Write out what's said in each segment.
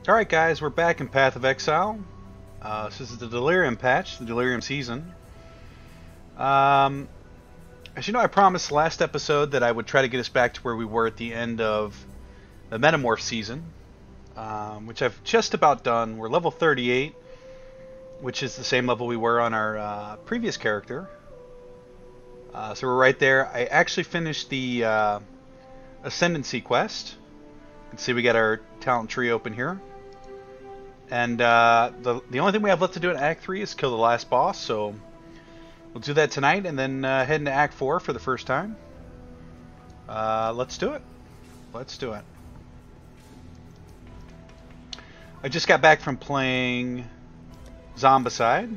Alright guys, we're back in Path of Exile. This is the Delirium patch, the Delirium season. As you know, I promised last episode that I would try to get us back to where we were at the end of the Metamorph season, which I've just about done. We're level 38, which is the same level we were on our previous character. So we're right there. I actually finished the Ascendancy quest. You can see we got our talent tree open here. And the only thing we have left to do in Act 3 is kill the last boss, so we'll do that tonight and then head into Act 4 for the first time. Let's do it. Let's do it. I just got back from playing Zombicide.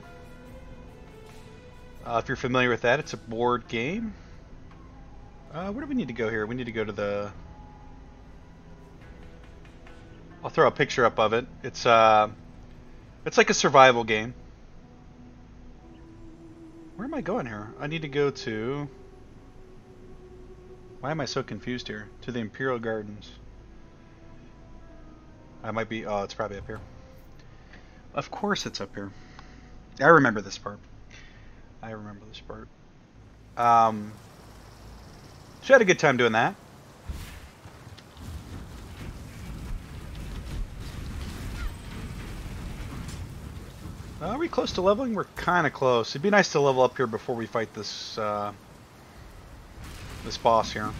If you're familiar with that, it's a board game. Where do we need to go here? We need to go to the... I'll throw a picture up of it. It's like a survival game. Where am I going here? I need to go to... Why am I so confused here? To the Imperial Gardens. I might be... Oh, it's probably up here. Of course it's up here. I remember this part. I remember this part. So I had a good time doing that. Are we close to leveling? We're kind of close. It'd be nice to level up here before we fight this this boss here.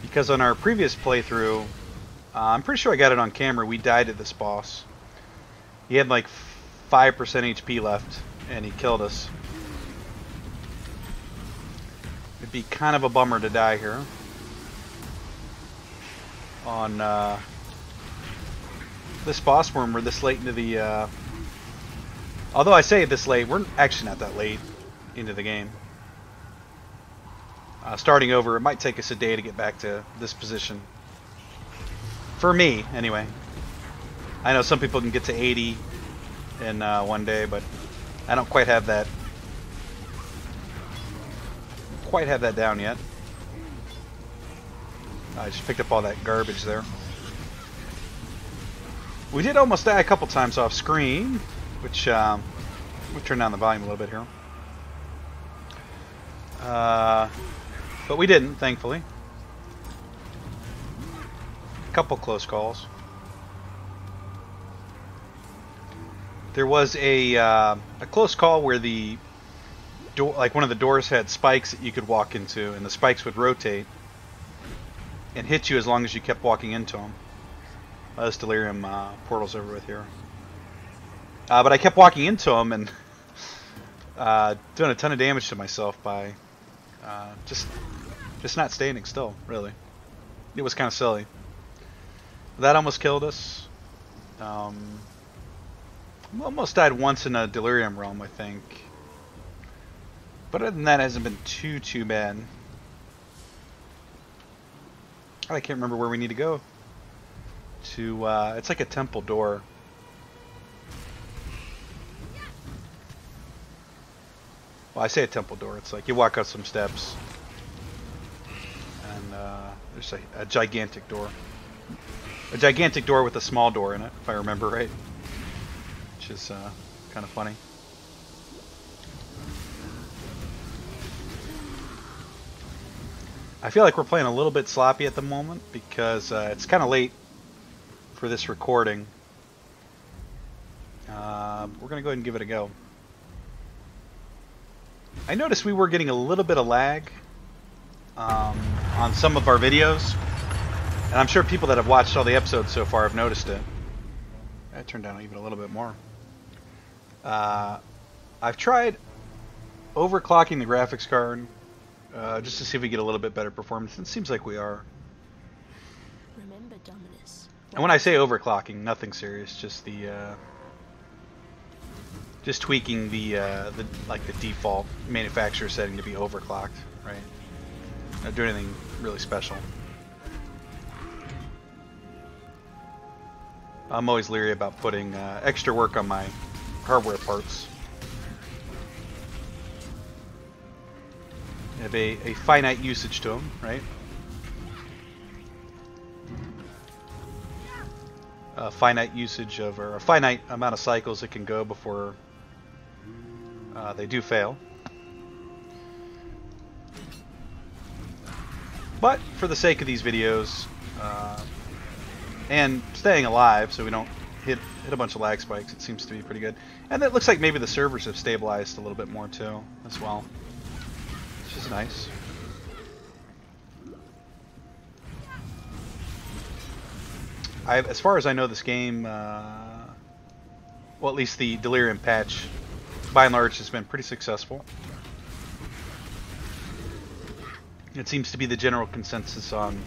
Because on our previous playthrough, I'm pretty sure I got it on camera, we died to this boss. He had like 5% HP left, and he killed us. It'd be kind of a bummer to die here. On this boss when we're this late into the although I say this late, we're actually not that late into the game. Starting over, it might take us a day to get back to this position. For me, anyway. I know some people can get to 80 in one day, but I don't quite have that down yet. I just picked up all that garbage there. We did almost die a couple times off screen, which we'll turn down the volume a little bit here. But we didn't, thankfully. A couple close calls. There was a close call where the door, like one of the doors, had spikes that you could walk into, and the spikes would rotate and hit you as long as you kept walking into them. This Delirium portal's over with here. But I kept walking into them and doing a ton of damage to myself by just not standing still, really. It was kind of silly. That almost killed us. We almost died once in a Delirium realm, I think. But other than that, it hasn't been too bad. I can't remember where we need to go. To it's like a temple door. Well, I say a temple door. It's like you walk up some steps, and there's a gigantic door. A gigantic door with a small door in it, if I remember right. Which is kind of funny. I feel like we're playing a little bit sloppy at the moment because it's kind of late for this recording. We're going to go ahead and give it a go. I noticed we were getting a little bit of lag on some of our videos, and I'm sure people that have watched all the episodes so far have noticed it. I turned down even a little bit more. I've tried overclocking the graphics card just to see if we get a little bit better performance. It seems like we are. Remember, Dominus. And when I say overclocking, nothing serious, just the just tweaking the like the default manufacturer setting to be overclocked, right? Not doing anything really special. I'm always leery about putting extra work on my hardware parts. They have a finite usage to them, right? finite usage of, or a finite amount of cycles it can go before they do fail. But for the sake of these videos, and staying alive so we don't hit a bunch of lag spikes, it seems to be pretty good. And it looks like maybe the servers have stabilized a little bit more too, as well. Which is nice. As far as I know, this game, well, at least the Delirium patch, by and large, has been pretty successful. It seems to be the general consensus on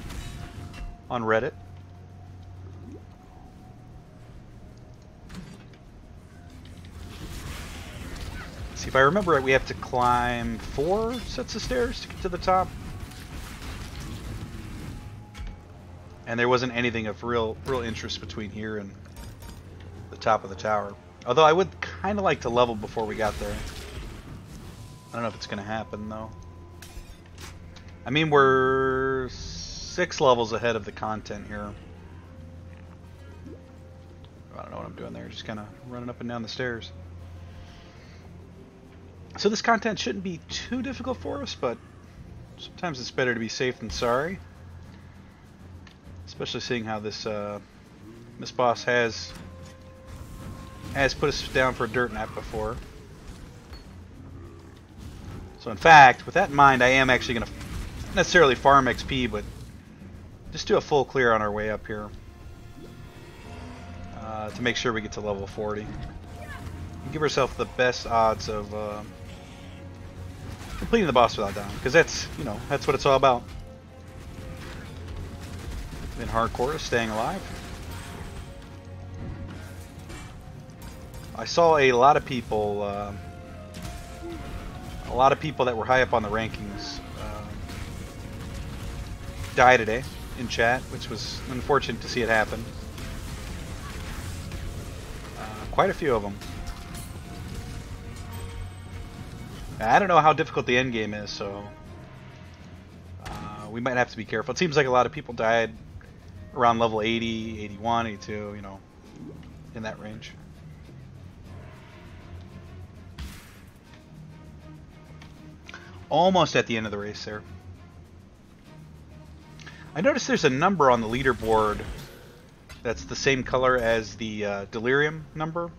Reddit. Let's see, if I remember right, we have to climb 4 sets of stairs to get to the top. And there wasn't anything of real interest between here and the top of the tower. Although I would kind of like to level before we got there. I don't know if it's going to happen, though. I mean, we're 6 levels ahead of the content here. I don't know what I'm doing there. Just kind of running up and down the stairs. So this content shouldn't be too difficult for us, but sometimes it's better to be safe than sorry. Especially seeing how this boss has put us down for a dirt nap before. So in fact, with that in mind, I am actually going to not necessarily farm XP, but just do a full clear on our way up here to make sure we get to level 40. And give ourselves the best odds of completing the boss without dying, because that's, you know, that's what it's all about. In hardcore, staying alive. I saw a lot of people that were high up on the rankings die today in chat, which was unfortunate to see it happen. Quite a few of them. I don't know how difficult the end game is, so we might have to be careful. It seems like a lot of people died around level 80, 81, 82, you know, in that range. Almost at the end of the race there. I noticed there's a number on the leaderboard that's the same color as the Delirium number.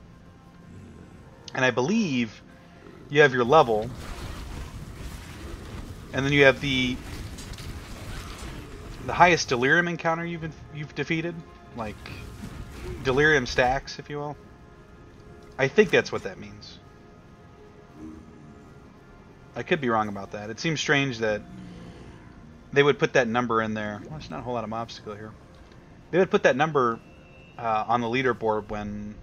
And I believe you have your level, and then you have the highest Delirium encounter you've defeated, like Delirium stacks, if you will. I think that's what that means. I could be wrong about that. It seems strange that they would put that number in there. Well, there's not a whole lot of obstacle here. They would put that number on the leaderboard when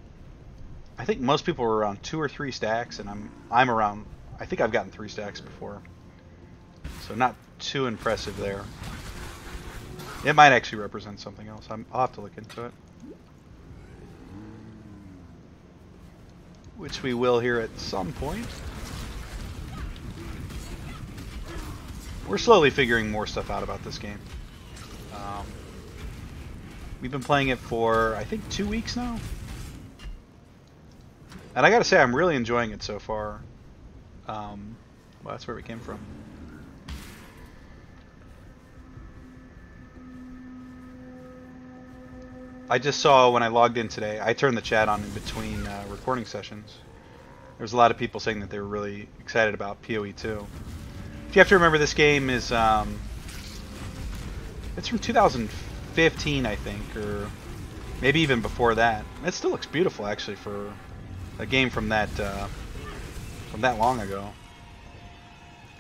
I think most people were around 2 or 3 stacks, and I'm around. I think I've gotten 3 stacks before, so not too impressive there. It might actually represent something else. I'll have to look into it, which we will here at some point. We're slowly figuring more stuff out about this game. We've been playing it for, I think, 2 weeks now. And I gotta say, I'm really enjoying it so far. Well, that's where we came from. I just saw when I logged in today, I turned the chat on in between recording sessions. There's a lot of people saying that they were really excited about PoE 2. You have to remember, this game is it's from 2015, I think, or maybe even before that. It still looks beautiful, actually, for a game from that long ago.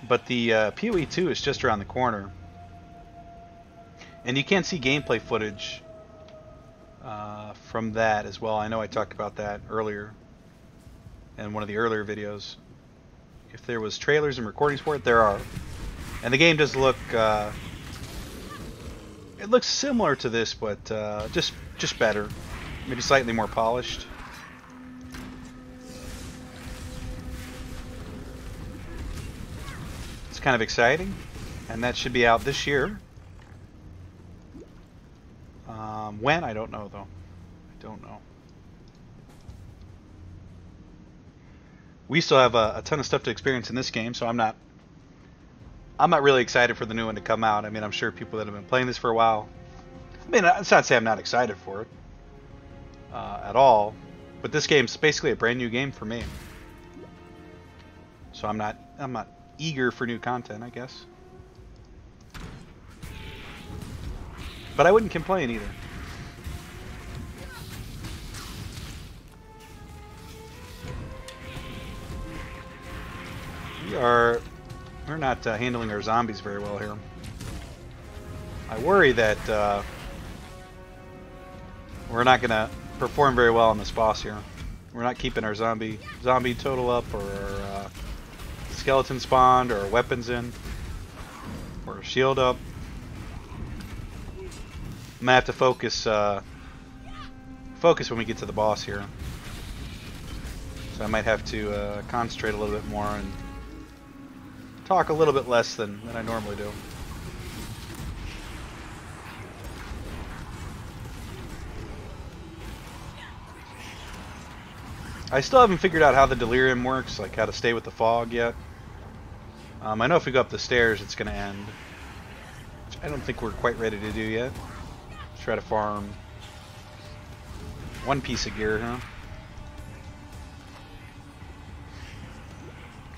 But the PoE 2 is just around the corner, and you can see gameplay footage from that as well. I know I talked about that earlier in one of the earlier videos. If there was trailers and recordings for it, there are. And the game does look, it looks similar to this, but just better. Maybe slightly more polished. It's kind of exciting, and that should be out this year. When? I don't know, though. I don't know. We still have a ton of stuff to experience in this game, so I'm not really excited for the new one to come out. I mean, I'm sure people that have been playing this for a while. I mean, it's not to say I'm not excited for it at all, but this game's basically a brand new game for me. So I'm not eager for new content, I guess. But I wouldn't complain either. We're not handling our zombies very well here. I worry that we're not gonna perform very well on this boss here. We're not keeping our zombie total up, or our skeleton spawned, or our weapons in, or our shield up. I'm gonna have to focus when we get to the boss here. So I might have to concentrate a little bit more and talk a little bit less than I normally do. I still haven't figured out how the Delirium works, like how to stay with the fog yet. I know if we go up the stairs it's going to end, which I don't think we're quite ready to do yet. Let's try to farm one piece of gear, huh?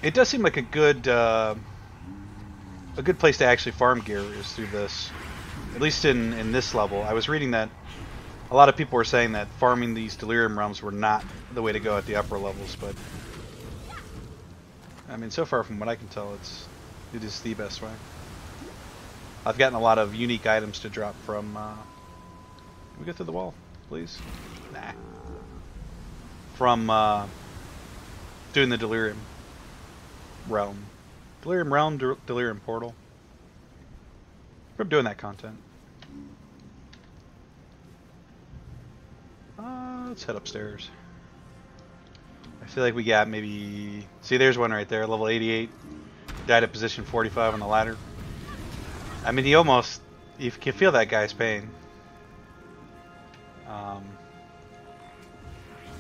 It does seem like a good place to actually farm gear is through this, at least in this level. I was reading that a lot of people were saying that farming these Delirium realms were not the way to go at the upper levels, but I mean, so far from what I can tell, it is the best way. I've gotten a lot of unique items to drop from. Can we go through the wall, please? Nah. From doing the Delirium realm. Delirium realm, Delirium portal. From doing that content. Let's head upstairs. I feel like we got maybe... See, there's one right there, level 88. Died at position 45 on the ladder. I mean, you can feel that guy's pain.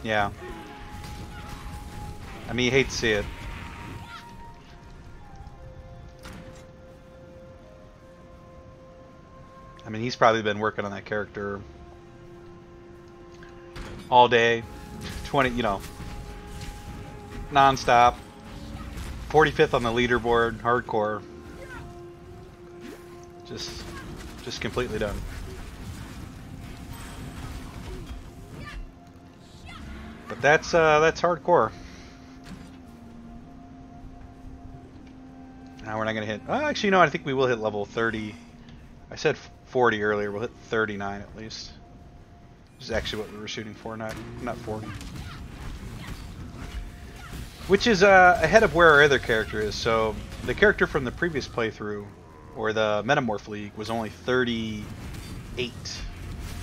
Yeah. I mean, you hate to see it. I mean, he's probably been working on that character all day, 20, non-stop. 45th on the leaderboard, hardcore. Just completely done. But that's hardcore. Now we're not gonna hit. Actually, no, I think we will hit level 30. I said 40 earlier. We'll hit 39 at least. Which is actually what we were shooting for, not 40. Which is ahead of where our other character is. So the character from the previous playthrough, or the Metamorph League, was only 38.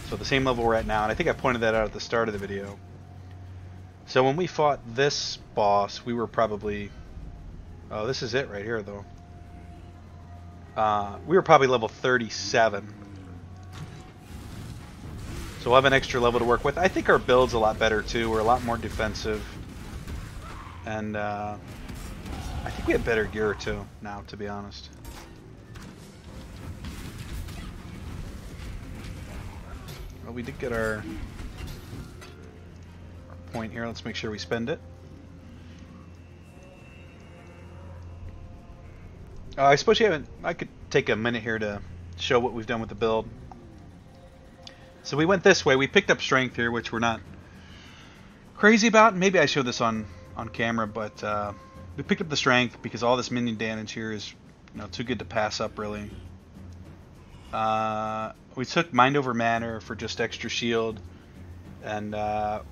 So the same level we're at now, and I think I pointed that out at the start of the video. So when we fought this boss, we were probably... Oh, this is it right here, though. We were probably level 37. So we'll have an extra level to work with. I think our build's a lot better, too. We're a lot more defensive. And I think we have better gear, too, now, to be honest. Well, we did get our point here. Let's make sure we spend it. I suppose you haven't... I could take a minute here to show what we've done with the build. So we went this way. We picked up strength here, which we're not crazy about. Maybe I showed this on camera, but we picked up the strength because all this minion damage here is too good to pass up, really. We took Mind Over Matter for just extra shield, and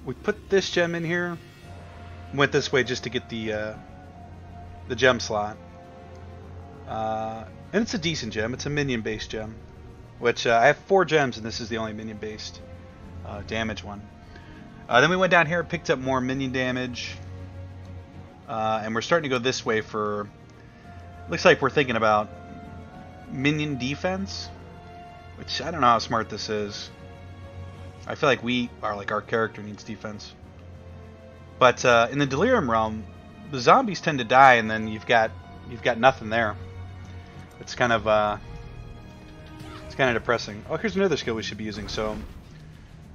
we put this gem in here. Went this way just to get the gem slot. And it's a decent gem. It's a minion-based gem, which I have 4 gems, and this is the only minion-based damage one. Then we went down here, picked up more minion damage, and we're starting to go this way for... Looks like we're thinking about minion defense, which I don't know how smart this is. I feel like we are like our character needs defense. But in the Delirium realm, the zombies tend to die, and then you've got nothing there. It's kind of depressing. Oh, here's another skill we should be using. So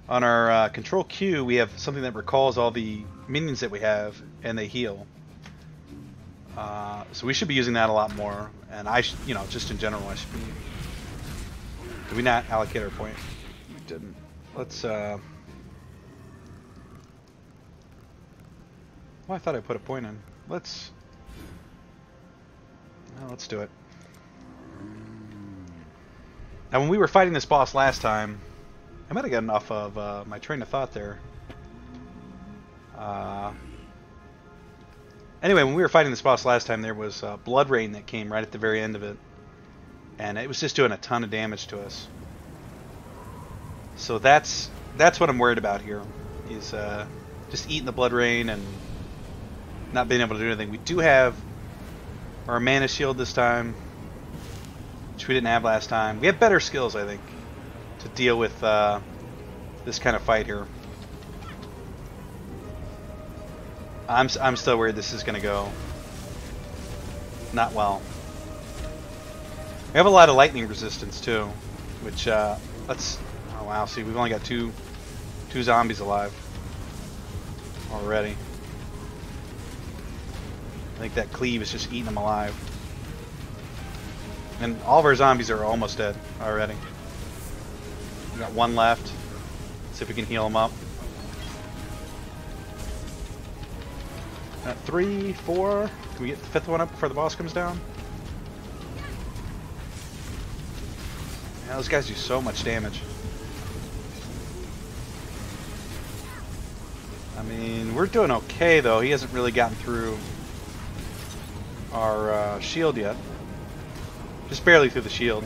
on our control Q, we have something that recalls all the minions that we have, and they heal. So we should be using that a lot more. And just in general, I should be. Did we not allocate our point? We didn't. Let's. Well, I thought I put a point in. Let's do it. Now, when we were fighting this boss last time, I might have gotten off of my train of thought there. Anyway, when we were fighting this boss last time, there was blood rain that came right at the very end of it, and it was just doing a ton of damage to us. So that's what I'm worried about here, is just eating the blood rain and not being able to do anything. We do have our mana shield this time, which we didn't have last time. We have better skills, I think, to deal with this kind of fight here. I'm still worried this is going to go not well. We have a lot of lightning resistance too, which let's. Oh wow! See, we've only got two zombies alive already. I think that cleave is just eating them alive. And all of our zombies are almost dead already. We got one left. See if we can heal them up. 3, 4. Can we get the 5th one up before the boss comes down? Yeah, those guys do so much damage. I mean, we're doing okay though. He hasn't really gotten through our shield yet. Just barely through the shield.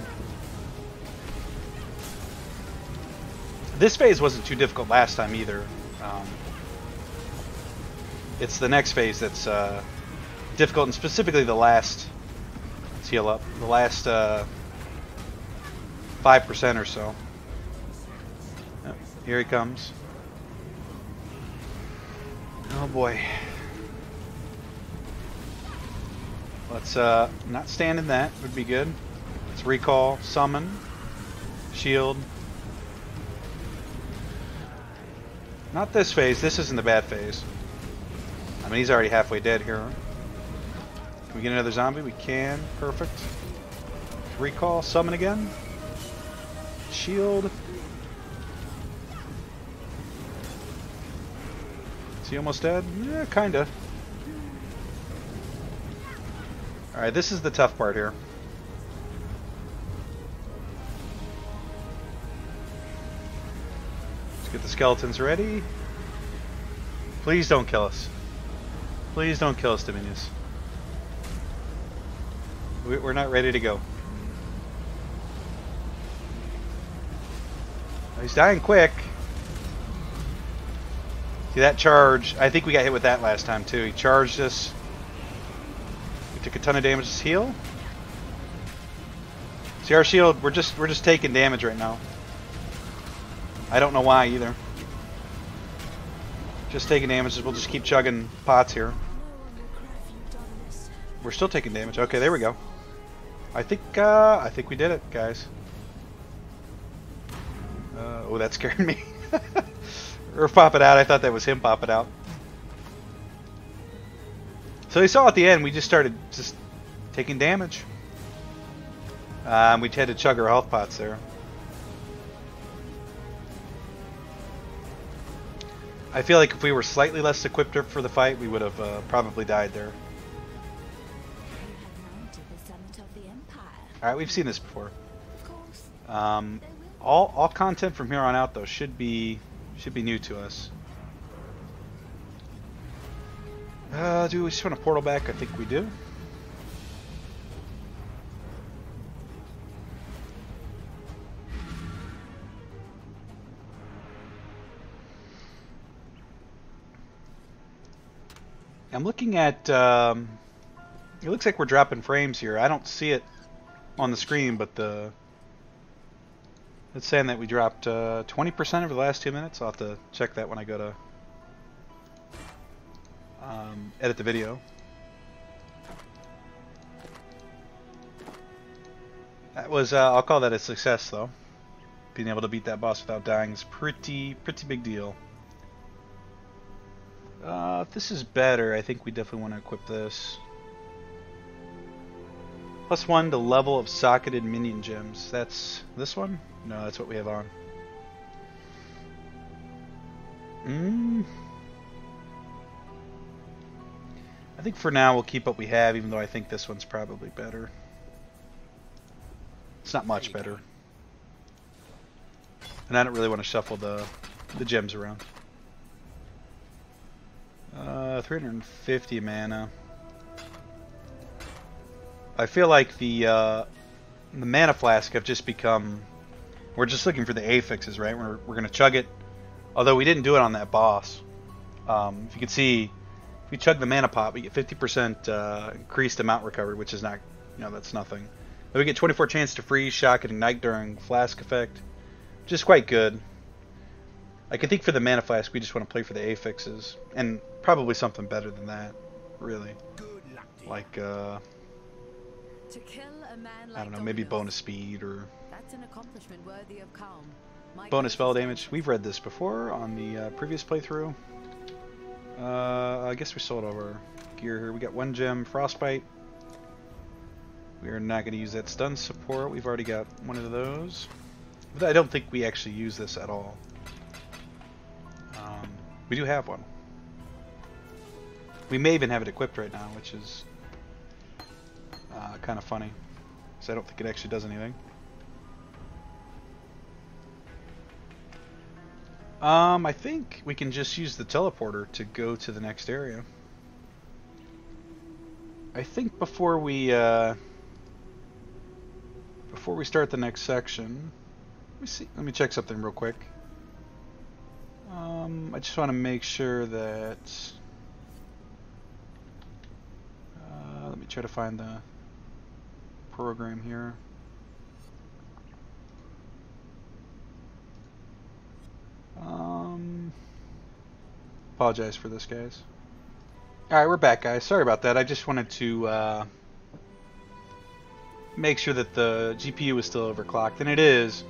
This phase wasn't too difficult last time either. It's the next phase that's difficult, and specifically the last. Let's heal up. The last 5% or so. Yep, here he comes. Oh boy. Let's not stand in that. Would be good. Let's recall, summon, shield. Not this phase. This isn't the bad phase. I mean, he's already halfway dead here. Can we get another zombie? We can. Perfect. Recall, summon again. Shield. Is he almost dead? Yeah, kinda. Alright, this is the tough part here. Let's get the skeletons ready. Please don't kill us. Please don't kill us, Dominius. We're not ready to go. He's dying quick. See that charge? I think we got hit with that last time too. He charged us. We took a ton of damage. Just heal. See our shield? We're just taking damage right now. I don't know why either. Just taking damage. We'll just keep chugging pots here. We're still taking damage. Okay, there we go. I think we did it, guys. Oh, that scared me. Or pop it out. I thought that was him pop it out. So you saw at the end, we just started taking damage. We had to chug our health pots there. I feel like if we were slightly less equipped for the fight, we would have probably died there. Alright, we've seen this before. All content from here on out, though, should be new to us. Do we just want to portal back? I think we do. I'm looking at, it looks like we're dropping frames here. I don't see it on the screen, but the It's saying that we dropped 20% over the last 2 minutes. I'll have to check that when I go to edit the video. That was, I'll call that a success though. Being able to beat that boss without dying is pretty big deal. If this is better, I think we definitely want to equip this. +1 to level of socketed minion gems. That's this one? No, that's what we have on. I think for now we'll keep what we have, even though I think this one's probably better. It's not much better. And I don't really want to shuffle the gems around. 350 mana. I feel like the mana flask have just become... We're just looking for the affixes, right? We're going to chug it. Although we didn't do it on that boss. If you can see, if we chug the mana pot, we get 50% increased amount recovered, which is not, that's nothing. But we get 24 chance to freeze, shock, and ignite during flask effect. Which is quite good. I think for the mana flask, we just want to play for the affixes. And probably something better than that, really. Like, I don't know, maybe bonus speed or bonus spell damage. We've read this before on the previous playthrough. I guess we sold our gear here. We got 1 gem, Frostbite. We are not going to use that stun support. We've already got one of those. But I don't think we actually use this at all. We do have one. We may even have it equipped right now, which is kind of funny. Because I don't think it actually does anything. I think we can just use the teleporter to go to the next area. I think before we start the next section, let me check something real quick. I just want to make sure that let me try to find the program here. Apologize for this, guys. Alright, we're back, guys. Sorry about that. I just wanted to make sure that the GPU was still overclocked, and it is.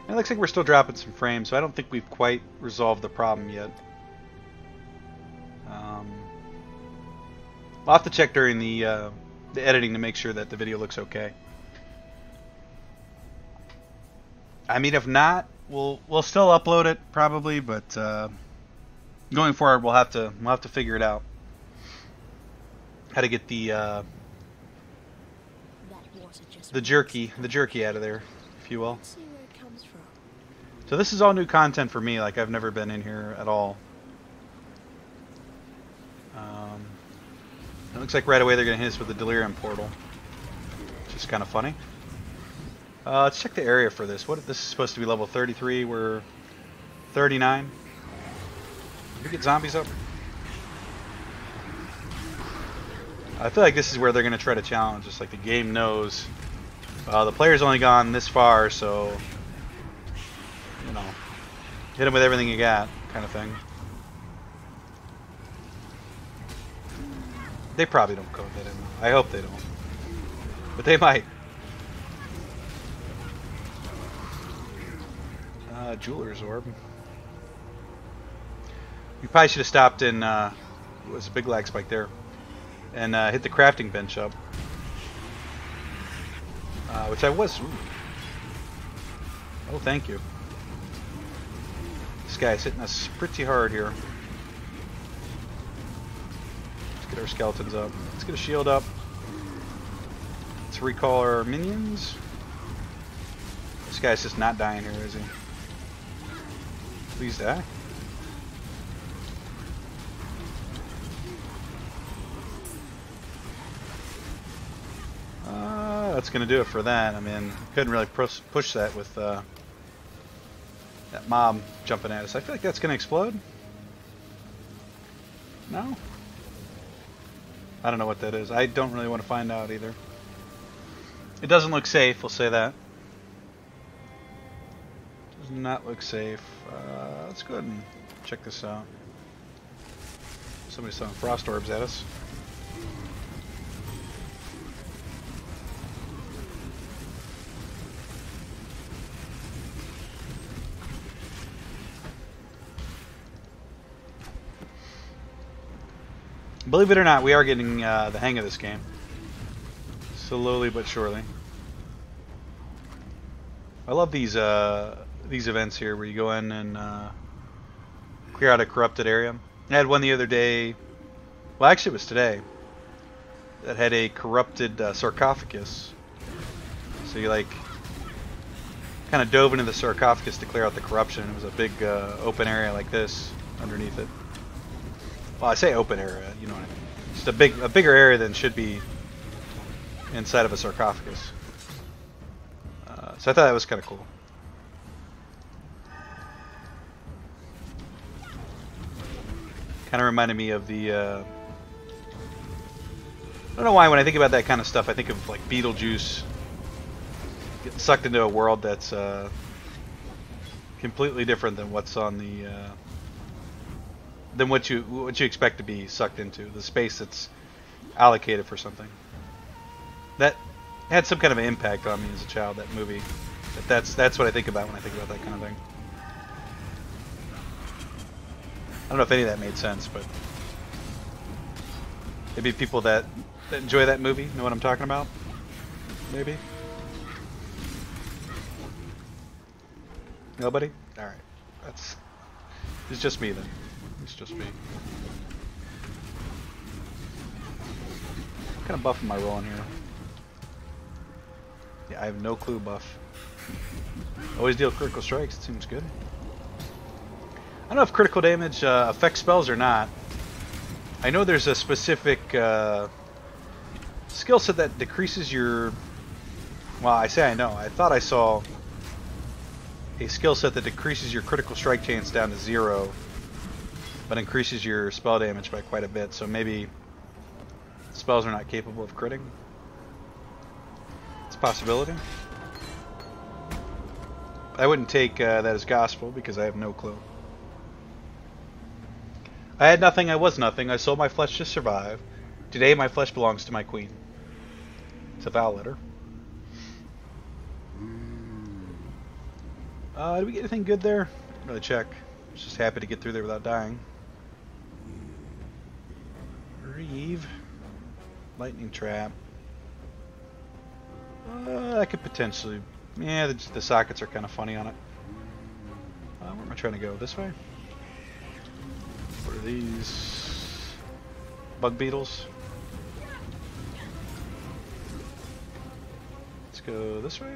And it looks like we're still dropping some frames, so I don't think we've quite resolved the problem yet. I'll have to check during the editing to make sure that the video looks okay. I mean, if not, we'll still upload it probably, but going forward, we'll have to figure it out. How to get the jerky out of there, if you will. So this is all new content for me. Like, I've never been in here at all. It looks like right away they're going to hit us with the Delirium portal, which is kind of funny. Let's check the area for this. This is supposed to be level 33. We're 39. Did we get zombies up? I feel like this is where they're going to try to challenge us. Like, the game knows the player's only gone this far, so hit them with everything you got, kind of thing. They probably don't code that in. I hope they don't, but they might. Jeweler's orb. We probably should have stopped in. It was a big lag spike there, and hit the crafting bench up, which I was. Ooh. Oh, thank you. This guy's hitting us pretty hard here. Let's get our skeletons up. Let's get a shield up. Let's recall our minions. This guy's just not dying here, is he? Please die. That's gonna do it for that. I mean, couldn't really push that with that mob jumping at us. I feel like that's gonna explode. No? I don't know what that is. I don't really want to find out either. It doesn't look safe, we'll say that. not look safe. Let's go ahead and check this out. Somebody's throwing frost orbs at us. Believe it or not, we are getting the hang of this game. Slowly but surely. I love these events here where you go in and clear out a corrupted area. I had one the other day, well actually it was today, that had a corrupted sarcophagus. So you like kind of dove into the sarcophagus to clear out the corruption. It was a big open area like this underneath it. Well, I say open area, you know what I mean. Just a bigger area than should be inside of a sarcophagus. So I thought that was kind of cool. Kind of reminded me of the. I don't know why when I think about that kind of stuff, I think of like Beetlejuice getting sucked into a world that's completely different than what's on the. Than what you expect to be sucked into, the space that's allocated for something. That had some kind of an impact on me as a child, that movie. But that's what I think about when I think about that kind of thing. I don't know if any of that made sense, but maybe people that enjoy that movie know what I'm talking about. Maybe. Nobody? All right. It's just me then. It's just me. What kind of buff am I rolling here? Yeah, I have no clue buff. Always deal critical strikes, it seems good. I don't know if critical damage affects spells or not. I know there's a specific skill set that decreases your... Well, I say I know. I thought I saw a skill set that decreases your critical strike chance down to 0, but increases your spell damage by quite a bit, so maybe spells are not capable of critting. It's a possibility. I wouldn't take that as gospel because I have no clue. I had nothing, I was nothing. I sold my flesh to survive. Today my flesh belongs to my queen. It's a vow letter. Did we get anything good there? Didn't really check. I was just happy to get through there without dying. Reeve. Lightning trap. I could potentially... Yeah, the sockets are kind of funny on it. Where am I trying to go? This way? What are these? Bug beetles? Let's go this way.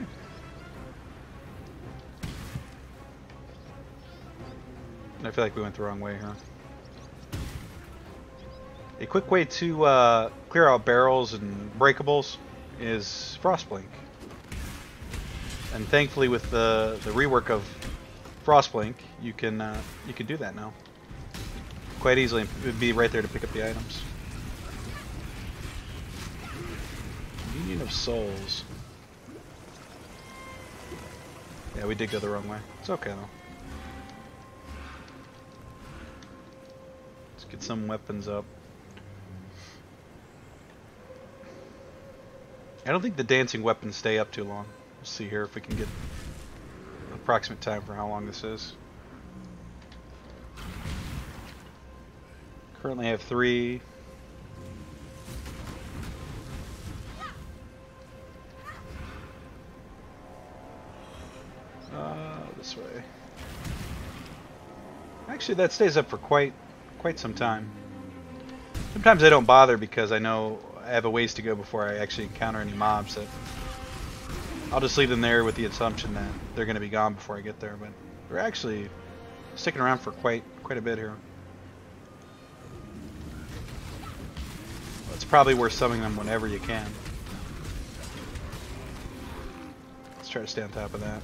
I feel like we went the wrong way here. A quick way to clear out barrels and breakables is Frostblink. And thankfully with the rework of Frostblink, you can do that now. Quite easily. It would be right there to pick up the items. Union of Souls. Yeah, we did go the wrong way. It's okay though. Let's get some weapons up. I don't think the dancing weapons stay up too long. We'll see here if we can get an approximate time for how long this is. Currently I have 3. This way. Actually, that stays up for quite some time. Sometimes I don't bother because I know I have a ways to go before I actually encounter any mobs. That I'll just leave them there with the assumption that they're going to be gone before I get there. But they're actually sticking around for quite a bit here. It's probably worth summoning them whenever you can. Let's try to stay on top of that.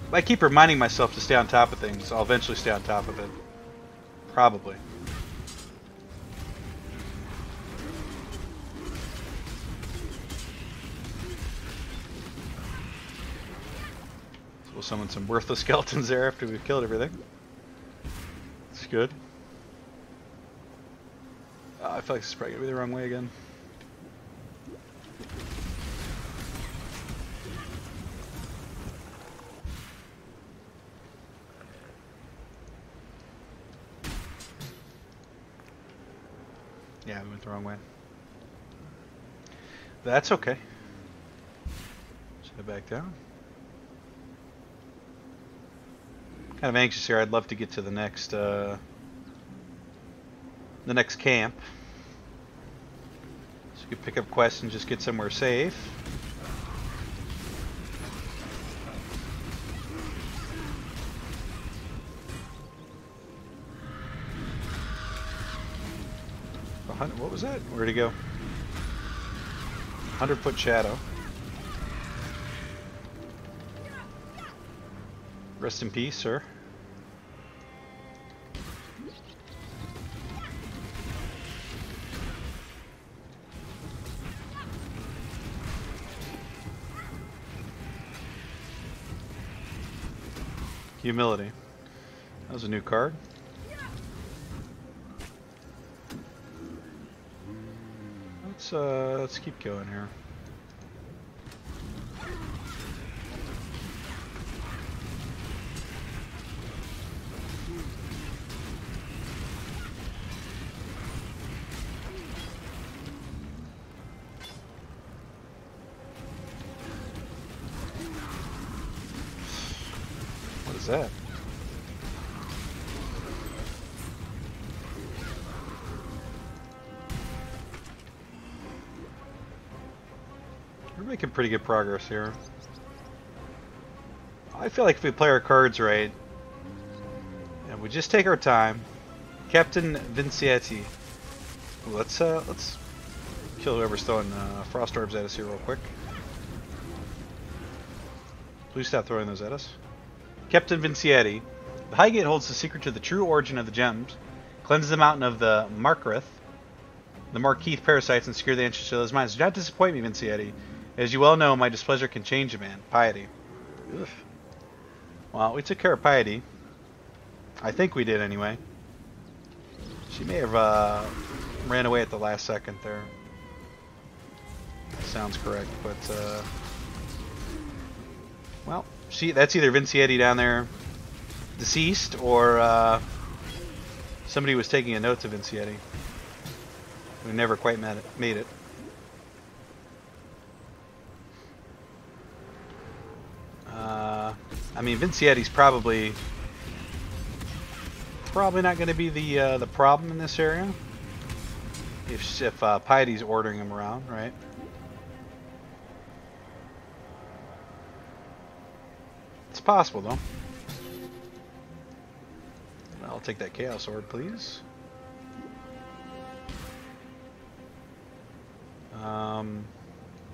If I keep reminding myself to stay on top of things, I'll eventually stay on top of it. Probably. We'll summon some worthless skeletons there after we've killed everything. It's good. I feel like this is probably going to be the wrong way again. Yeah, we went the wrong way. That's okay. Just head back down. Kind of anxious here. I'd love to get to the next camp, so we could pick up quests and just get somewhere safe. What was that? Where'd he go? 100-foot shadow. Rest in peace, sir. Humility. That was a new card. Let's keep going here. What is that? We're making pretty good progress here. I feel like if we play our cards right, and we just take our time, Captain Vincietti. Ooh, let's kill whoever's throwing frost orbs at us here real quick. Please stop throwing those at us. Captain Vincietti. The Highgate holds the secret to the true origin of the gems, cleanses the mountain of the Markareth, the Markeith parasites, and secure the entrance to those mines. Do not disappoint me, Vincietti. As you well know, my displeasure can change a man. Piety. Ugh. Well, we took care of Piety. I think we did anyway. She may have ran away at the last second there. Sounds correct, but well, that's either Vincietti down there deceased, or somebody was taking a note to Vincietti. We never quite made it. I mean, Vincietti's probably not going to be the problem in this area if Piety's ordering him around, right? It's possible, though. I'll take that Chaos Orb, please.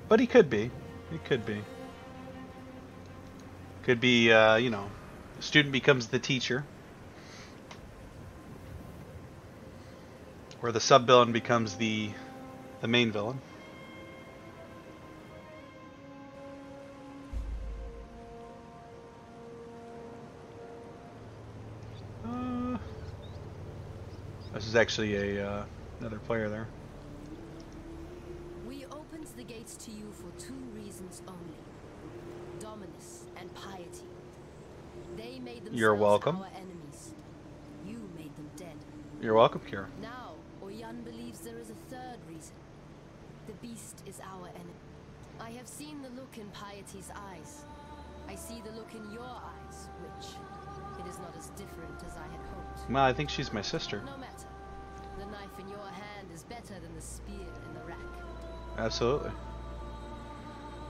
But he could be. He could be. Could be, you know, the student becomes the teacher. Or the sub-villain becomes the main villain. This is actually another player there. We opens the gates to you for two reasons only. Dominus and piety. They made themselves You're welcome. our enemies. You made them dead. You're welcome, Kira. Now, Oyan believes there is a third reason. The beast is our enemy. I have seen the look in Piety's eyes. I see the look in your eyes, which it is not as different as I had hoped. Well, I think she's my sister. No matter. The knife in your hand is better than the spear in the rack. Absolutely.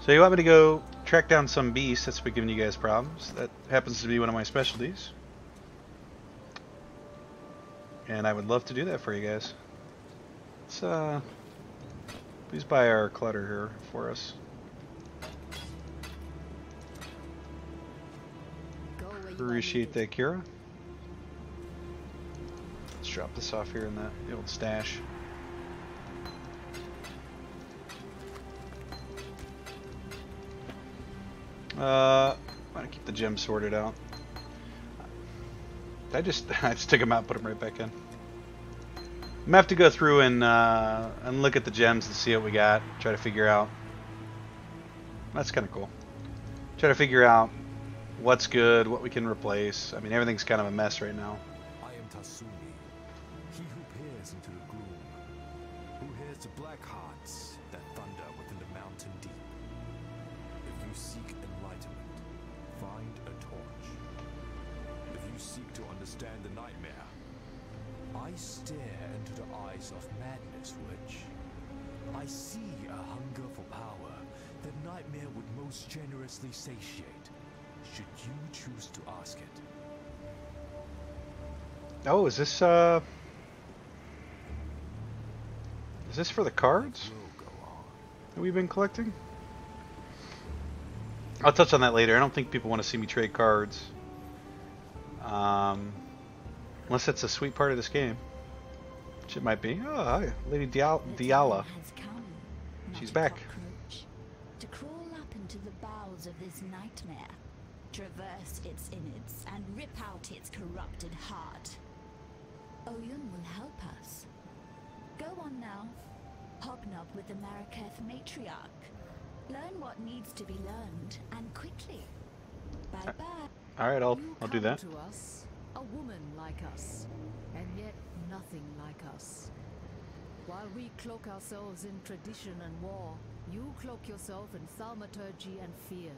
So you want me to go track down some beasts that's been giving you guys problems? That happens to be one of my specialties. And I would love to do that for you guys. Let's please buy our clutter here for us. Appreciate that, Kira. Let's drop this off here in the old stash. Want to keep the gems sorted out. I just took them out, put them right back in. I'm gonna have to go through and look at the gems and see what we got. Try to figure out. That's kind of cool. Try to figure out what's good, what we can replace. I mean, everything's kind of a mess right now. I am Tasumi, he who peers into the gloom, who hears the black hearts that thunder within the mountain deep. If you seek enlightenment, find a torch. If you seek to understand the nightmare, I stare into the eyes of madness, which I see a hunger for power that nightmare would most generously satiate, should you choose to ask it. Oh, is this for the cards Will go on. that we've been collecting? I'll touch on that later. I don't think people want to see me trade cards. Unless that's a sweet part of this game. Which it might be. Oh, hi. Lady Diala. She's back. To crawl up into the bowels of this nightmare, traverse its innards, and rip out its corrupted heart. Oyun will help us. Go on now. Hobnob with the Marraketh matriarch. Learn what needs to be learned, and quickly. Bye-bye. Alright, I'll do that. To us, a woman like us, and yet nothing like us. While we cloak ourselves in tradition and war, you cloak yourself in thaumaturgy and fear.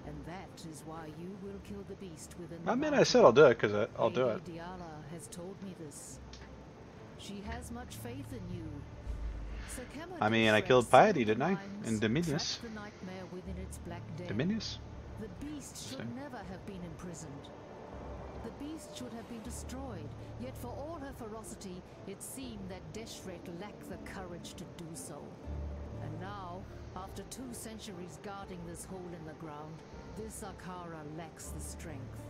And that is why you will kill the beast within the I mean, I mountain. said I'll do it because I'll do it. Lady Diala has told me this. She has much faith in you. Sir Kemmer I mean, I Desfred killed Piety, sealed the didn't I? mines, In Dominius. trapped the nightmare within its black den. Dominius? The beast should Interesting. never have been imprisoned. The beast should have been destroyed, yet for all her ferocity, it seemed that Deshret lacked the courage to do so. And now, after 2 centuries guarding this hole in the ground, this Akara lacks the strength.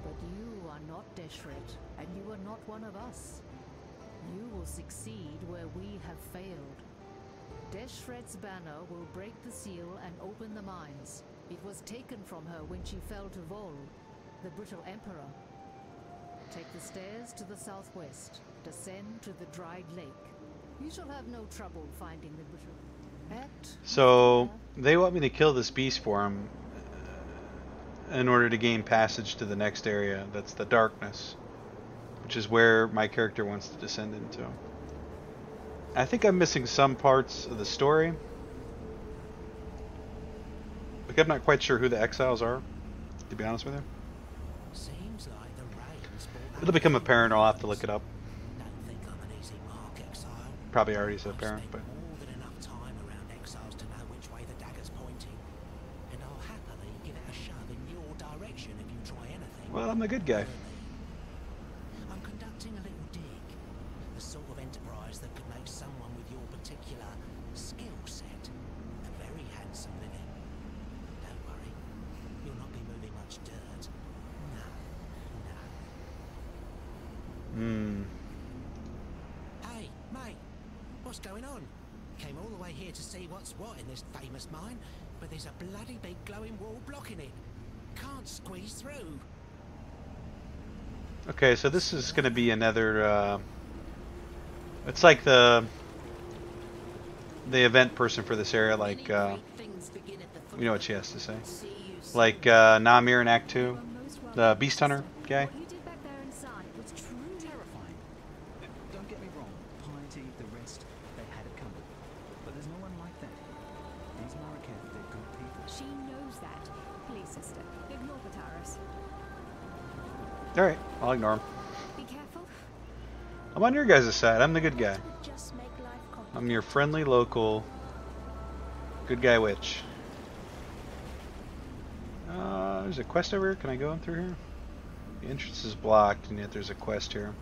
But you are not Deshret, and you are not one of us. You will succeed where we have failed. Deshret's banner will break the seal and open the mines. It was taken from her when she fell to Vol, the brittle emperor. Take the stairs to the southwest. Descend to the dried lake. You shall have no trouble finding the brittle. So, they want me to kill this beast for him in order to gain passage to the next area. That's the darkness, which is where my character wants to descend into. I think I'm missing some parts of the story. Like, I'm not quite sure who the exiles are, to be honest with you. Seems like the rains brought It'll become apparent. I'll have to look it up. Don't think I'm an easy mark, Exile. Probably already is I've apparent, spent but more than enough time around exiles to know which way the dagger's pointing. And I'll happily give it a shove in your direction if you try anything. well, I'm the good guy. I'm conducting a little dig. The sort of enterprise that could make someone with your particular skill set a very handsome living. Don't worry. You'll not be moving much dirt. No. No. Hey, mate, what's going on? Came all the way here to see what's what in this famous mine, but there's a bloody big glowing wall blocking it. Can't squeeze through. Okay, so this is going to be another. It's like the event person for this area, like you know what she has to say, like Namir in Act 2, the Beast Hunter guy. What you did back there inside was truly terrifying. Don't get me wrong, Piety, the rest, they had it coming. But there's no one like that here. These Marraketh, they're good people. She knows that. Please, sister, ignore the Taurus. All right, I'll ignore him. Be careful. I'm on your guys' side. I'm the good guy. Just make life complicated. I'm your friendly local good guy witch. There's a quest over here. Can I go in through here? The entrance is blocked, and yet there's a quest here.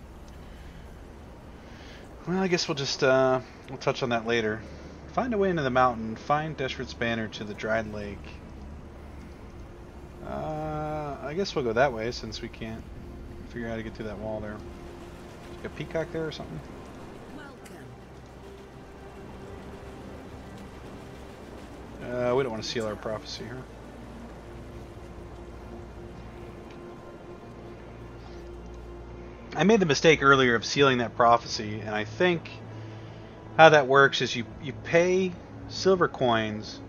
Well, I guess we'll just we'll touch on that later. Find a way into the mountain. Find Deshret's banner to the dried lake. I guess we'll go that way since we can't figure out how to get through that wall there. Like a peacock there or something. Welcome. We don't want to seal our prophecy here. I made the mistake earlier of sealing that prophecy, and I think how that works is you pay silver coins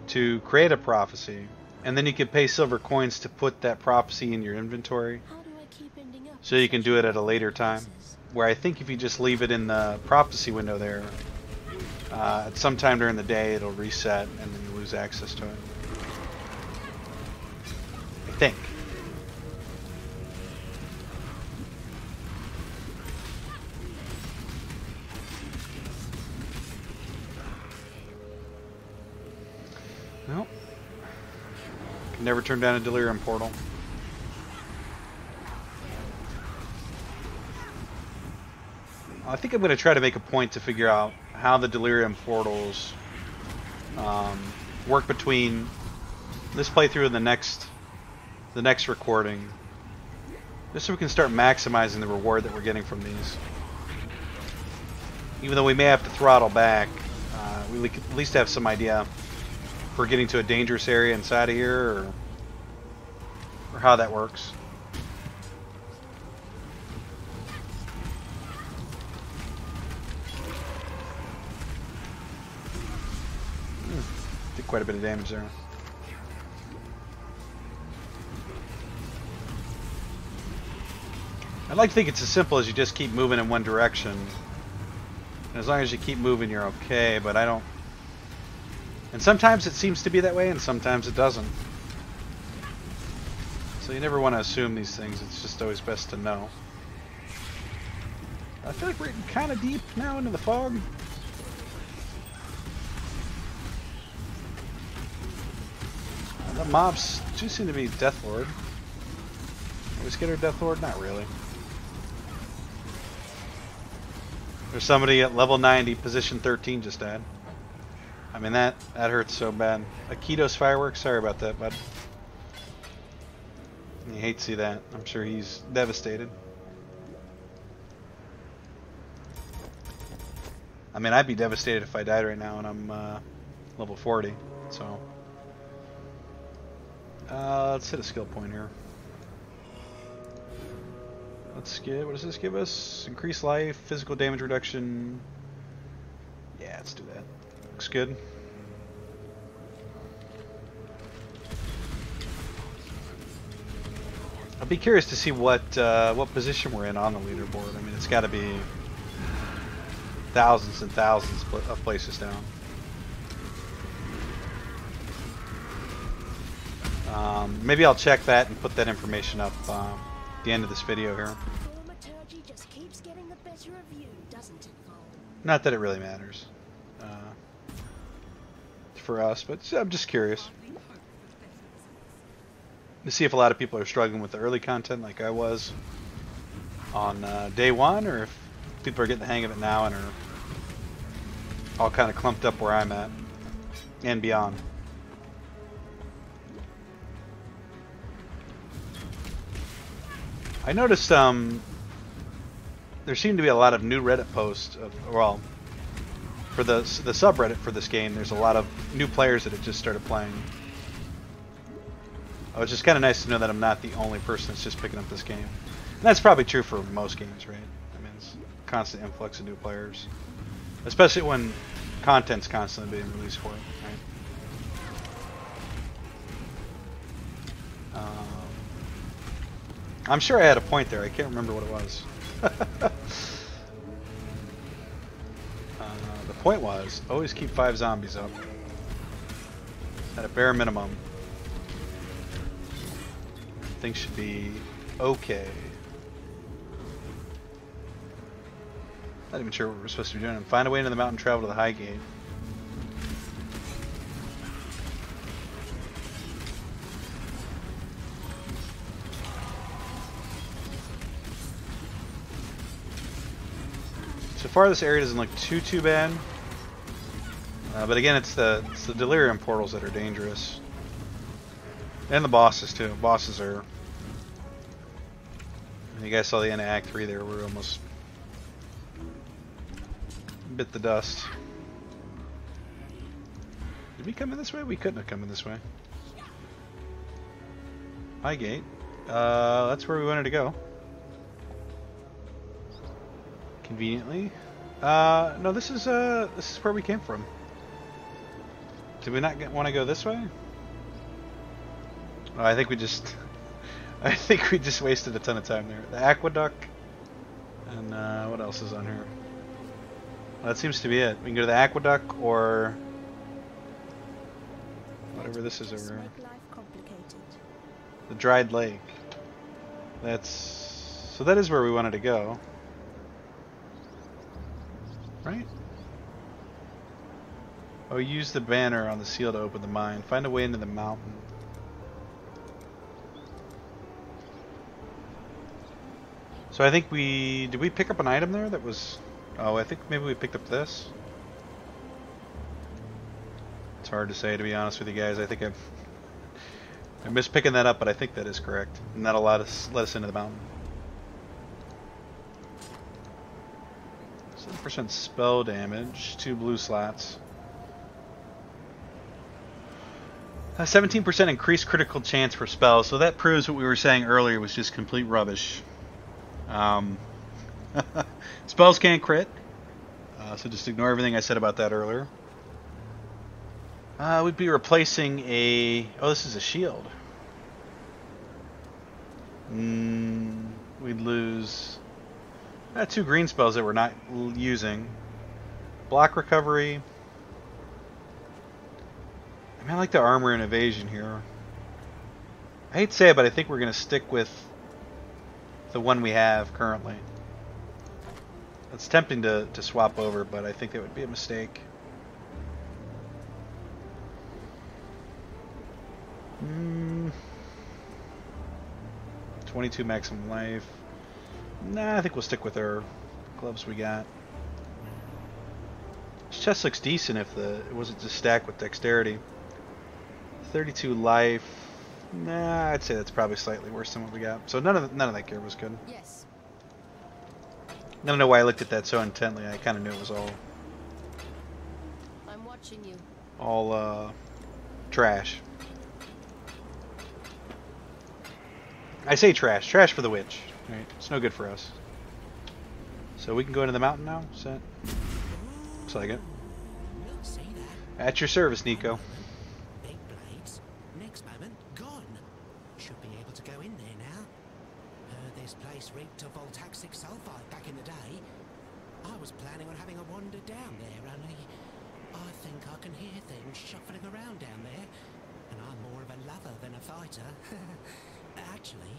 to create a prophecy, and then you can pay silver coins to put that prophecy in your inventory, How do I keep ending up so you with can such do it at a bad later time. places? Where I think if you just leave it in the prophecy window there, at some time during the day it'll reset and then you lose access to it. I think. Well, can never turn down a Delirium portal. I think I'm going to try to make a point to figure out how the Delirium portals work between this playthrough and the next recording, just so we can start maximizing the reward that we're getting from these. Even though we may have to throttle back, we at least have some idea if we're getting to a dangerous area inside of here, or how that works. Did quite a bit of damage there. I'd like to think it's as simple as you just keep moving in one direction. And as long as you keep moving, you're okay, but I don't... And sometimes it seems to be that way, and sometimes it doesn't. So you never want to assume these things, it's just always best to know. I feel like we're getting kind of deep now into the fog. The mobs do seem to be Deathlord. Are we scared of Deathlord? Not really. There's somebody at level 90, position 13 just died. I mean, that hurts so bad. Akito's fireworks, sorry about that, bud. You hate to see that. I'm sure he's devastated. I mean, I'd be devastated if I died right now and I'm level 40, so... let's hit a skill point here. Let's get, what does this give us? Increased life, physical damage reduction. Yeah, let's do that. Looks good. I'll be curious to see what position we're in on the leaderboard. I mean, it's got to be thousands and thousands of places down. Maybe I'll check that and put that information up at the end of this video here. Thaumaturgy just keeps getting the better of you, doesn't it, Vol? Not that it really matters for us, but I'm just curious to see if a lot of people are struggling with the early content like I was on day one, or if people are getting the hang of it now and are all kind of clumped up where I'm at and beyond. I noticed there seem to be a lot of new Reddit posts, well, for the subreddit for this game, there's a lot of new players that have just started playing. Oh, it's just kind of nice to know that I'm not the only person that's just picking up this game. And that's probably true for most games, right? I mean, it's a constant influx of new players. Especially when content's constantly being released for it, right? I'm sure I had a point there. I can't remember what it was. The point was, always keep 5 zombies up. At a bare minimum. Things should be okay. Not even sure what we're supposed to be doing. Find a way into the mountain, travel to the high gate. So far, this area doesn't look too bad. But again, it's the Delirium portals that are dangerous. And the bosses, too. Bosses are... And you guys saw the end of Act 3 there. We almost bit the dust. Did we come in this way? We couldn't have come in this way. High gate. That's where we wanted to go. Conveniently. No, this is where we came from. Did we not want to go this way? Oh, I think we just I think we just wasted a ton of time there. The aqueduct, and what else is on here? Well, that seems to be it. We can go to the aqueduct or whatever this is over here. The dried lake. So that is where we wanted to go. Right? Oh, use the banner on the seal to open the mine. Find a way into the mountain. So I think did we pick up an item there that was, oh, I think maybe we picked up this. It's hard to say, to be honest with you guys. I think I missed picking that up, but I think that is correct. And that'll let us into the mountain. 7% spell damage, 2 blue slots. 17% increased critical chance for spells, so that proves what we were saying earlier was just complete rubbish. Spells can't crit, so just ignore everything I said about that earlier. We'd be replacing oh, this is a shield. We'd lose 2 green spells that we're not using. Block recovery. I mean, I like the armor and evasion here. I hate to say it, but I think we're going to stick with the one we have currently. It's tempting to swap over, but I think that would be a mistake. 22 maximum life. Nah, I think we'll stick with our gloves we got. This chest looks decent if it wasn't just stacked with dexterity. 32 life. Nah, I'd say that's probably slightly worse than what we got. So none of that gear was good. Yes. I don't know why I looked at that so intently. I kind of knew it was I'm watching you. all trash. I say trash. Trash for the witch. Right? It's no good for us. So we can go into the mountain now? Set. Looks like it. See that? At your service, Nico. Big blades. Next moment, gone. Should be able to go in there now. Heard this place reeked of voltaxic sulfide back in the day. I was planning on having a wander down there, only I think I can hear things shuffling around down there. And I'm more of a lover than a fighter. Actually,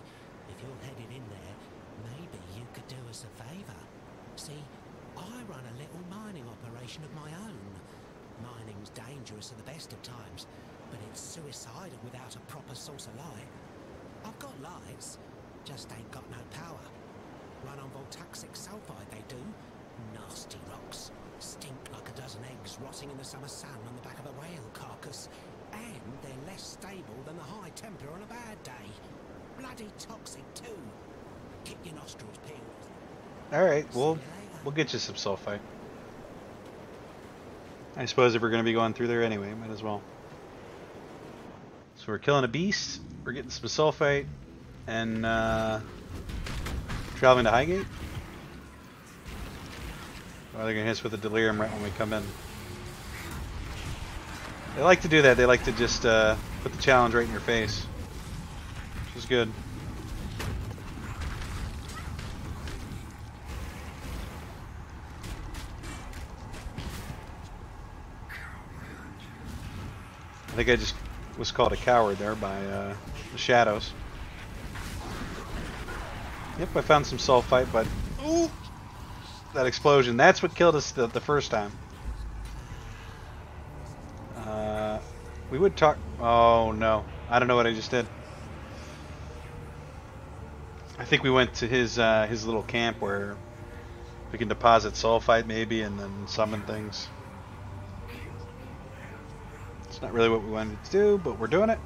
if you're headed in there, maybe you could do us a favour. See, I run a little mining operation of my own. Mining's dangerous at the best of times, but it's suicidal without a proper source of light. I've got lights, just ain't got no power. Run on voltaxic sulfide, they do. Nasty rocks. Stink like a dozen eggs rotting in the summer sun on the back of a whale carcass. And they're less stable than the high Templar on a bad day. Bloody toxic too. Keep your nostrils peeled. Alright, we'll get you some sulfite. I suppose if we're going to be going through there anyway, might as well. So we're killing a beast, we're getting some sulfite, and traveling to Highgate. Or they're going to hit us with a delirium right when we come in. They like to do that, they like to just put the challenge right in your face. Which is good. I think I just was called a coward there by the shadows. Yep, I found some sulfite, but ooh, that explosion, that's what killed us the first time. We would talk. Oh no, I don't know what I just did. I think we went to his little camp where we can deposit sulfite maybe and then summon things. It's not really what we wanted to do, but we're doing it.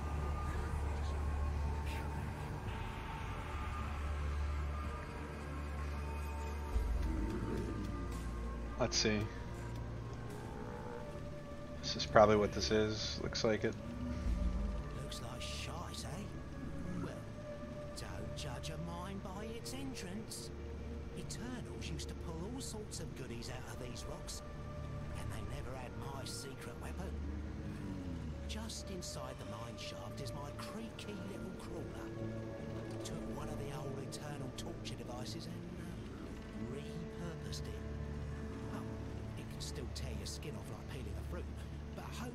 Let's see. This is probably what this is. Looks like it. Looks like shite, eh? Well, don't judge a mine by its entrance. Eternals used to pull all sorts of goodies out of these rocks, and they never had my secret weapon. Just inside the mine shaft is my creaky little crawler. Took one of the old Eternal torture devices and repurposed it. Well, it can still tear your skin off like peeling a fruit, but hopefully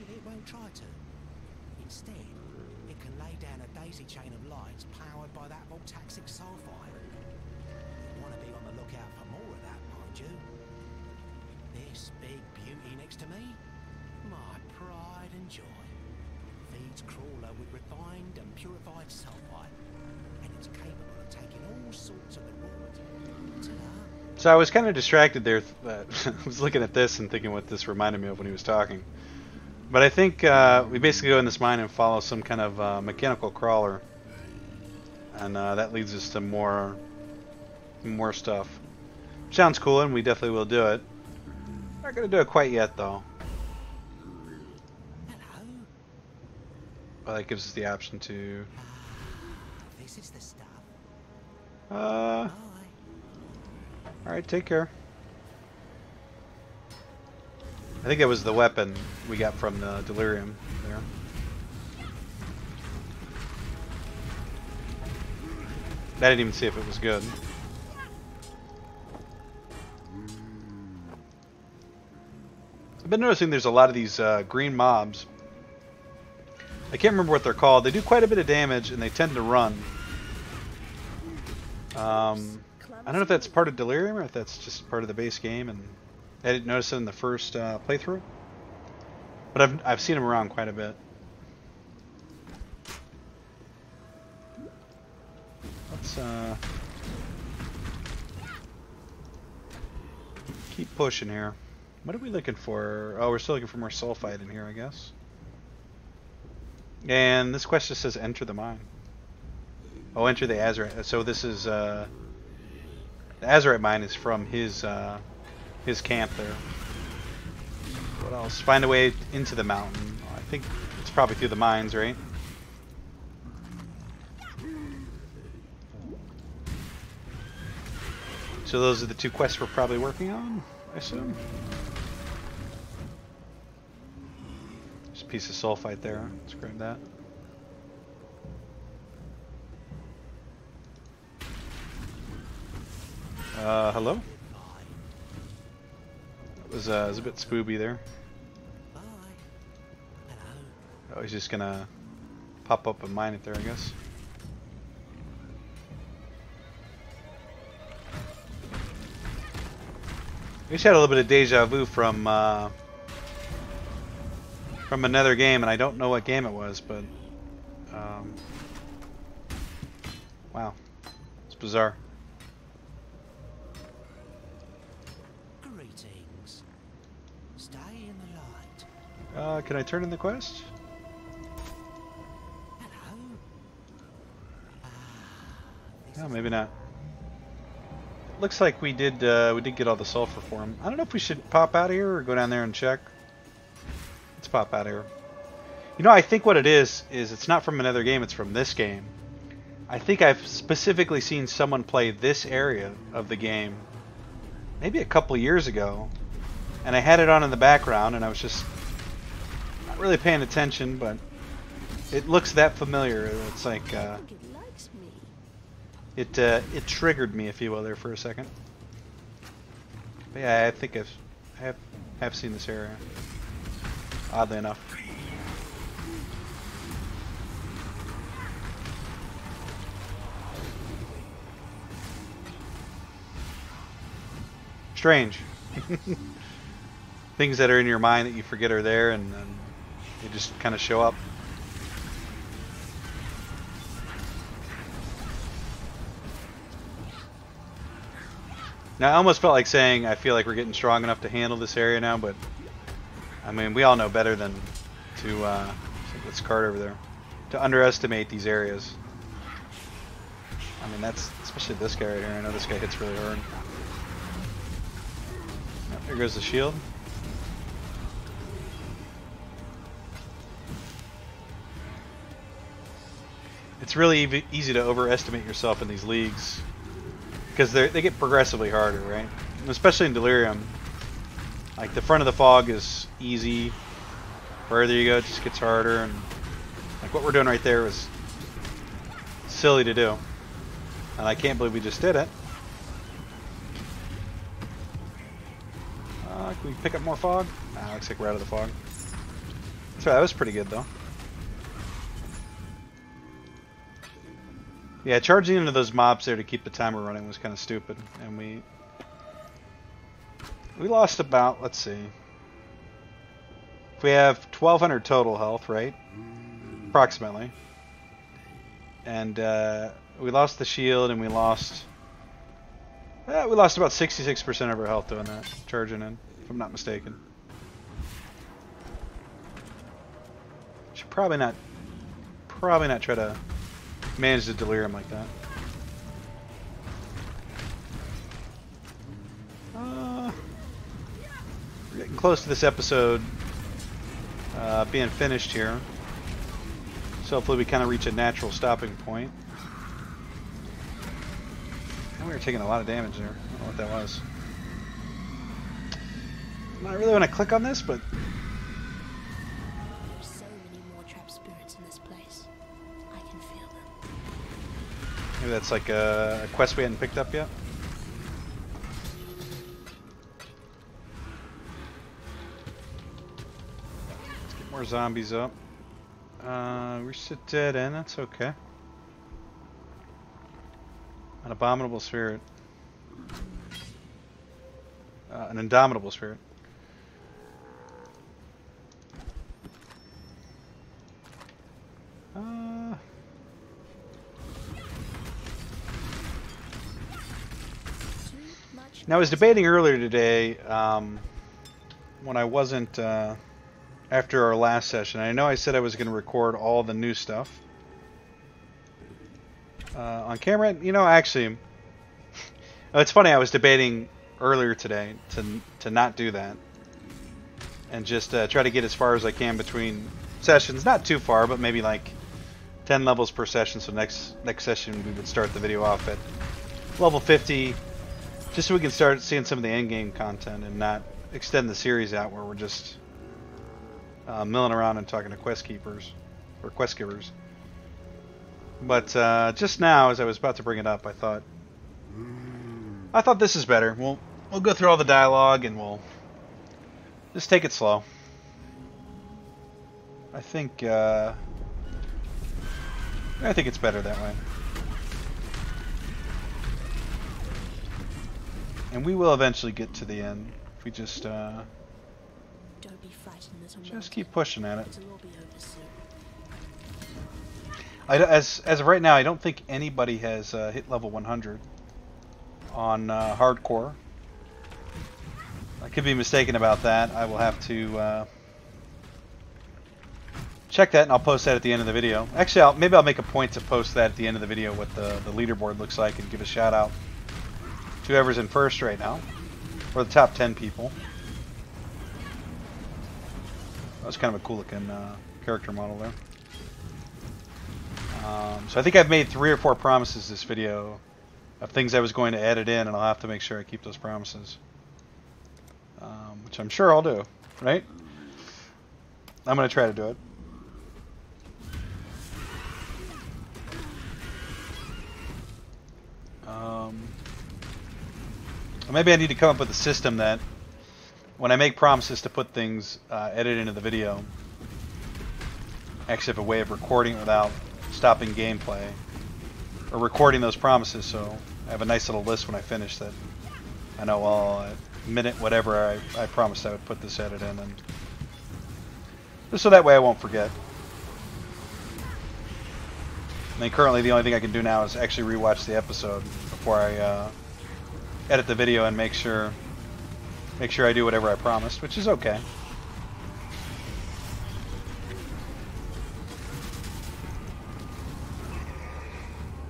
it won't try to. Instead, it can lay down a daisy chain of lights powered by that voltaxic sulfide. You want to be on the lookout for more of that, mind you. This big beauty next to me, my pride and joy, feeds Crawler with refined and purified sulfide, and it's capable of taking all sorts of the raw material. So I was kind of distracted there. I was looking at this and thinking what this reminded me of when he was talking. But I think we basically go in this mine and follow some kind of mechanical crawler, and that leads us to more stuff. Sounds cool, and we definitely will do it. Not gonna do it quite yet, though. Hello. Well, that gives us the option to. This is the stuff. All Bye. right, take care. I think it was the weapon we got from the Delirium there. I didn't even see if it was good. I've been noticing there's a lot of these green mobs. I can't remember what they're called. They do quite a bit of damage and they tend to run. I don't know if that's part of Delirium or if that's just part of the base game, and I didn't notice it in the first playthrough, but I've seen them around quite a bit. Let's keep pushing here. What are we looking for? Oh, we're still looking for more sulfide in here, I guess. And this quest just says enter the mine. Oh, enter the Azurite. So this is the Azurite mine is from his camp there. What else? Find a way into the mountain. I think it's probably through the mines, right? So those are the two quests we're probably working on, I assume. There's a piece of sulfite there. Let's grab that. Hello? It was a bit spooby there. Bye. Hello. Oh, he's just gonna pop up and mine it there, I guess. I just had a little bit of deja vu from another game, and I don't know what game it was, but wow, it's bizarre. Greetings. Stay in the light. Can I turn in the quest? Hello. No, maybe not. Looks like we did get all the sulfur for him. I don't know if we should pop out of here or go down there and check. Let's pop out of here. You know, I think what it is it's not from another game, it's from this game. I think I've specifically seen someone play this area of the game maybe a couple years ago, and I had it on in the background and I was just not really paying attention, but it looks that familiar. It's like it triggered me, if you will, there for a second. But yeah, I think I have seen this area, oddly enough. Strange. Things that are in your mind that you forget are there, and they just kind of show up. Now, I almost felt like saying I feel like we're getting strong enough to handle this area now, but I mean, we all know better than to this card over there, to underestimate these areas. I mean, that's especially this guy right here. I know this guy hits really hard. Yep, there goes the shield. It's really easy to overestimate yourself in these leagues, because they get progressively harder, right? Especially in Delirium. Like the front of the fog is easy. Further you go, it just gets harder, and like what we're doing right there was silly to do, and I can't believe we just did it. Can we pick up more fog? Nah, looks like we're out of the fog. So that was pretty good though. Yeah, charging into those mobs there to keep the timer running was kind of stupid, and we lost about, let's see, we have 1,200 total health, right? Approximately. And we lost the shield, and we lost about 66% of our health doing that, charging in, if I'm not mistaken. Should probably not try to manage the Delirium like that. We're getting close to this episode being finished here. So hopefully we kind of reach a natural stopping point. And we were taking a lot of damage there. I don't know what that was. Not really when I click on this, but There's so many more trapped spirits in this place. I can feel them. maybe that's like a quest we hadn't picked up yet. Let's get more zombies up. We're just dead end, that's okay. An abominable spirit. An indomitable spirit. Now I was debating earlier today when I wasn't after our last session. I know I said I was going to record all the new stuff on camera. You know, actually, it's funny. I was debating earlier today to not do that and just try to get as far as I can between sessions. Not too far, but maybe like 10 levels per session. So next session we would start the video off at level 50, just so we can start seeing some of the end game content and not extend the series out where we're just milling around and talking to quest keepers or quest givers. But just now, as I was about to bring it up, I thought this is better. We'll go through all the dialogue and we'll just take it slow. I think it's better that way. And we will eventually get to the end if we just Don't be frightened, little just keep pushing at it. It'll all be over soon. As of right now, I don't think anybody has hit level 100 on hardcore. I could be mistaken about that. I will have to check that, and I'll post that at the end of the video. Actually, maybe I'll make a point to post that at the end of the video, what the leaderboard looks like, and give a shout out to whoever's in first right now, or the top 10 people. That was kind of a cool looking character model there. So I think I've made 3 or 4 promises this video of things I was going to edit in, and I'll have to make sure I keep those promises. Which I'm sure I'll do, right? I'm going to try to do it. Maybe I need to come up with a system that when I make promises to put things edited into the video, I actually have a way of recording it without stopping gameplay, or recording those promises, so I have a nice little list when I finish that I know, well, at minute whatever I promised I would put this edit in, and just so that way I won't forget. I mean, currently the only thing I can do now is actually rewatch the episode before I edit the video and make sure I do whatever I promised, which is okay.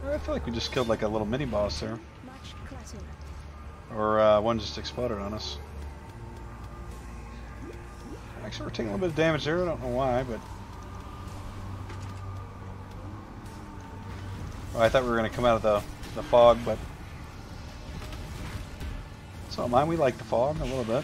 I feel like we just killed like a little mini boss there. Much clutter. Or one just exploded on us. Actually, we're taking a little bit of damage there. I don't know why, but... Oh, I thought we were going to come out of the fog, but... So mine, we like the fog a little bit.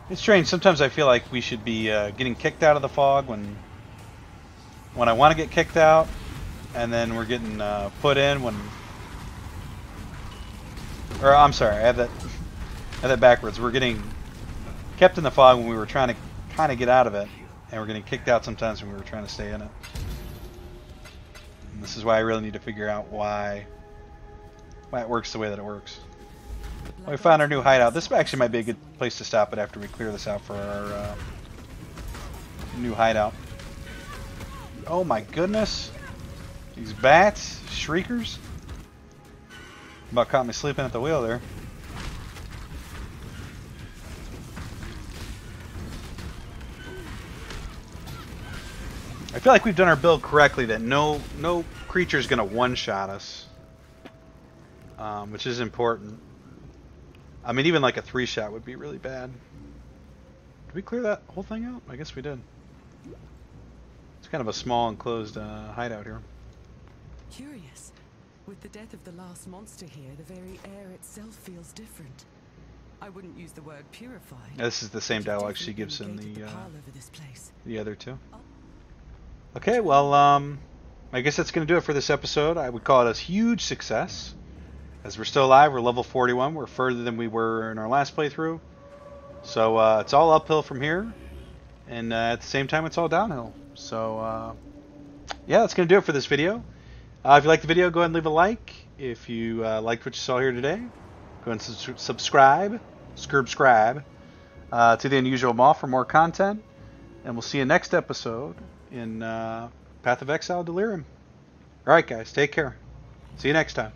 It's strange. Sometimes I feel like we should be getting kicked out of the fog when I want to get kicked out, and then we're getting put in when. Or I'm sorry, I have that backwards. We're getting kept in the fog when we were trying to kind of get out of it, and we're getting kicked out sometimes when we were trying to stay in it. And this is why I really need to figure out why it works the way that it works. We found our new hideout. This actually might be a good place to stop it after we clear this out for our new hideout. Oh my goodness. These bats, shriekers. About caught me sleeping at the wheel there. I feel like we've done our build correctly, that no creature is going to one-shot us. Which is important. I mean, even like a 3-shot would be really bad. Did we clear that whole thing out? I guess we did. It's kind of a small enclosed hideout here. Curious. With the death of the last monster here, the very air itself feels different. I wouldn't use the word purified. This is the same dialogue she gives in the pile over this place. the other two. Okay, well, I guess that's going to do it for this episode. I would call it a huge success. As we're still alive, we're level 41. We're further than we were in our last playthrough. So it's all uphill from here. And at the same time, it's all downhill. So, yeah, that's going to do it for this video. If you liked the video, go ahead and leave a like. If you liked what you saw here today, go ahead and subscribe to The Unusual Mall for more content. And we'll see you next episode in Path of Exile Delirium. Alright, guys, take care. See you next time.